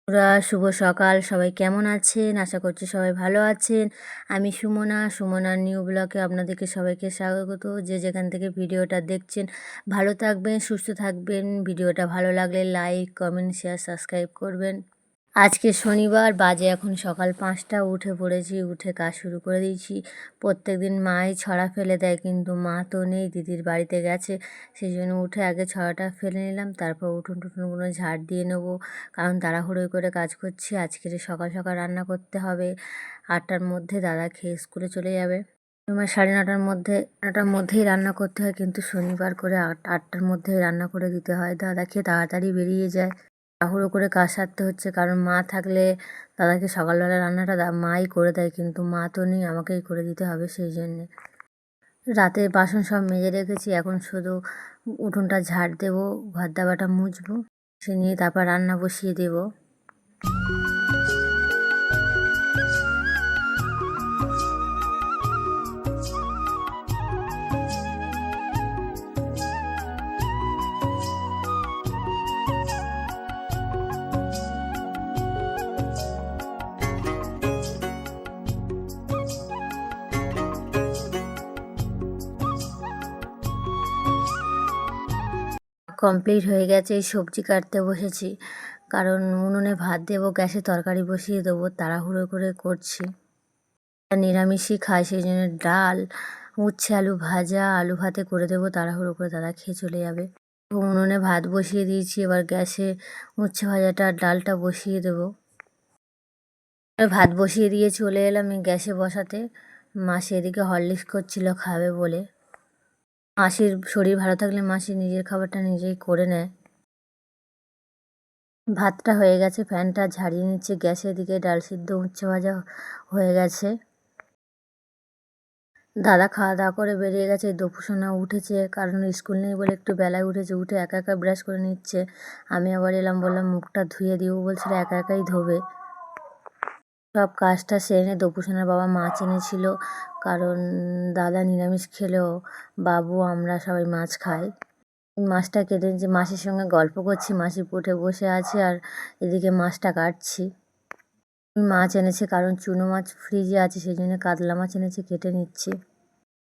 শুভ সকাল। সবাই কেমন আছেন? আশা করছি সবাই ভালো আছেন। আমি সুমনার নিউ ব্লগে আপনাদেরকে সবাইকে স্বাগত। যে যেখান থেকে ভিডিওটা দেখছেন ভালো থাকবেন, সুস্থ থাকবেন। ভিডিওটা ভালো লাগলে লাইক, কমেন্ট, শেয়ার, সাবস্ক্রাইব করবেন। আজকে শনিবার, বাজে এখন সকাল 5টা। উঠে পড়েছি, উঠে কাজ শুরু করে দিয়েছি। প্রত্যেকদিন মাই ছড়া ফেলে দেয়, কিন্তু মা তো নেই, দিদির বাড়িতে গেছে। সেই জন্য উঠে আগে ছড়াটা ফেলে নিলাম, তারপর উঠোন টুটুনগুলো ঝাড় দিয়ে নেবো, কারণ তাড়াহুড়ো করে কাজ করছি। আজকের সকাল সকাল রান্না করতে হবে। 8টার মধ্যে দাদা খেয়ে স্কুলে চলে যাবে। তোমার 9:30টার মধ্যেই রান্না করতে হয়, কিন্তু শনিবার করে 8টার মধ্যেই রান্না করে দিতে হয়। দাদা খেয়ে তাড়াতাড়ি বেরিয়ে যায়। তাড়াহুড়ো করে কাজ সারতে হচ্ছে, কারণ মা থাকলে দাদাকে সকালবেলা রান্নাটা মাই করে দেয়, কিন্তু মা তো নেই, আমাকেই করে দিতে হবে। সেই জন্যে রাতে বাসন সব মেজে রেখেছি, এখন শুধু উঠোনটা ঝাড় দেবো, ঘর দাবাটা মুছবো, সে নিয়ে তারপর রান্না বসিয়ে দেবো। কমপ্লিট হয়ে গেছে, এই সবজি কাটতে বসেছি, কারণ উনুনে ভাত দেবো, গ্যাসে তরকারি বসিয়ে দেবো, তাড়াহুড়ো করে করছি। নিরামিষই খাই, সেই জন্য ডাল, উচ্ছে আলু ভাজা, আলু ভাতে করে দেবো, তাড়াহুড়ো করে দাদা খেয়ে চলে যাবে। উনুনে ভাত বসিয়ে দিয়েছি, এবার গ্যাসে উচ্ছে ভাজাটা আর ডালটা বসিয়ে দেবো। ভাত বসিয়ে দিয়ে চলে এলাম এই গ্যাসে বসাতে। মাসি এদিকে হরলিক্স করছিল খাবে বলে। মাসির শরীর ভালো থাকলে মাসি নিজের খাবারটা নিজেই করে নেয়। ভাতটা হয়ে গেছে, ফ্যানটা ঝাড়িয়ে নিচ্ছে। গ্যাসের দিকে ডাল সিদ্ধ, উচ্ছে ভাজা হয়ে গেছে। দাদা খাওয়া দাওয়া করে বেরিয়ে গেছে। দপুসোনা উঠেছে, কারণ স্কুল নেই বলে একটু বেলায় উঠেছে। উঠে একা একা ব্রাশ করে নিচ্ছে। আমি আবার এলাম, বললাম মুখটা ধুয়ে দিব, বলছিল একা একাই ধোবে। সব কাজটা সেরে দপুসোনার বাবা মাছ এনেছিল, কারণ দাদা নিরামিষ খেলেও বাবু আমরা সবাই মাছ খাই। মাছটা কেটে নিচ্ছি, মাসির সঙ্গে গল্প করছি। মাসি উঠে বসে আছে আর এদিকে মাছটা কাটছি। মাছ এনেছে, কারণ চুনো মাছ ফ্রিজে আছে, সেই জন্য কাতলা মাছ এনেছে, কেটে নিচ্ছি।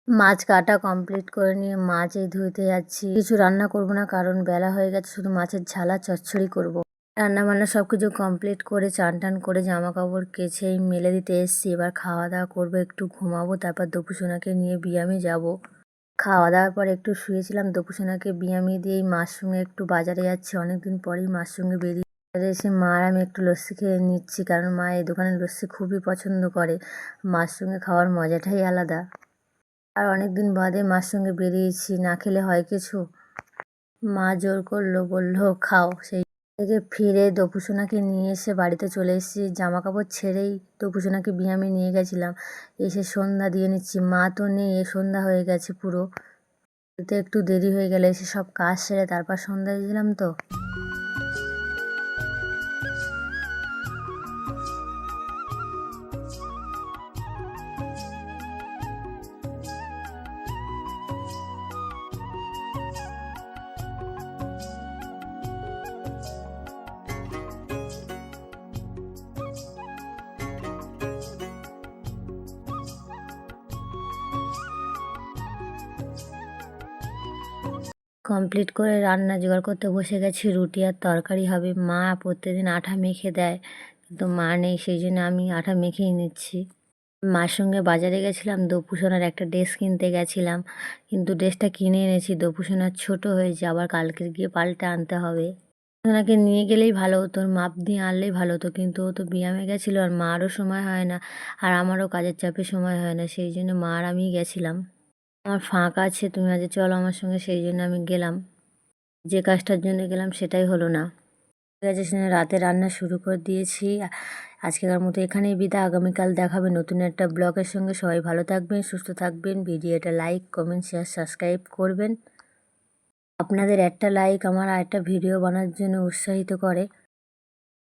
মাছ কাটা কমপ্লিট করে নিয়ে মাছ এই ধুইতে যাচ্ছি। কিছু রান্না করব না, কারণ বেলা হয়ে গেছে, শুধু মাছের ঝালা চচ্চড়ি করব। রান্না বান্না সব কিছু কমপ্লিট করে চান টান করে জামা কাপড় কেচে মেলে দিতে এসছি। এবার খাওয়া দাওয়া করবো, একটু ঘুমাবো, তারপর দপুসোনাকে নিয়ে ব্যায়ামে যাব। খাওয়া দাওয়ার পর একটু শুয়েছিলাম, দপুসোনাকে ব্যায়ামে দিয়ে মার সঙ্গে একটু বাজারে যাচ্ছি। অনেকদিন পরেই মার সঙ্গে বেরিয়ে এসে মা আর আমি একটু লস্যি খেয়ে নিচ্ছি, কারণ মা এই দোকানের লস্যি খুবই পছন্দ করে। মার সঙ্গে খাওয়ার মজাটাই আলাদা। আর অনেকদিন বাদে মার সঙ্গে বেরিয়েছি, না খেলে হয় কিছু। মা জোর করলো, বললো খাও। সেই থেকে ফিরে দপুসোনাকে নিয়ে এসে বাড়িতে চলে এসেছি। জামা কাপড় ছেড়েই দপুসোনাকে ব্যায়ামে নিয়ে গেছিলাম। এসে সন্ধ্যা দিয়ে নিচ্ছি। মা তো নেই, সন্ধ্যা হয়ে গেছে পুরো। একটু দেরি হয়ে গেলে এসে সব কাজ সেরে তারপর সন্ধ্যা দিলাম তো। কমপ্লিট করে রান্না জোগাড় করতে বসে গেছি। রুটি আর তরকারি হবে। মা প্রত্যেকদিন আটা মেখে দেয়, কিন্তু মা নেই, সেই জন্য আমি আটা মেখেই নিচ্ছি। মার সঙ্গে বাজারে গেছিলাম, দপুসোনার একটা ড্রেস কিনতে গেছিলাম, কিন্তু ড্রেসটা কিনে এনেছি, দপুসোনার ছোট হয়েছে, আবার কালকে গিয়ে পাল্টে আনতে হবে। ওনাকে নিয়ে গেলেই ভালো হতো, মাপ দিয়ে আনলেই ভালো হতো, কিন্তু ও তো ব্যায়ামে গেছিলো, আর মারও সময় হয় না, আর আমারও কাজের চাপে সময় হয় না, সেই জন্য মা আর আমি গেছিলাম। আমার ফাঁক আছে, তুমি আজ চলো আমার সঙ্গে, সেই জন্য আমি গেলাম। যে কাজটার জন্য গেলাম সেটাই হলো না। ঠিক আছে, শুনে রাতে রান্না শুরু করে দিয়েছি। আজকেকার মতো এখানেই বিদায়। আগামীকাল দেখাবে নতুন একটা ব্লগের সঙ্গে। সবাই ভালো থাকবেন, সুস্থ থাকবেন। ভিডিওটা লাইক, কমেন্ট, শেয়ার, সাবস্ক্রাইব করবেন। আপনাদের একটা লাইক আমার আর একটা ভিডিও বানার জন্য উৎসাহিত করে।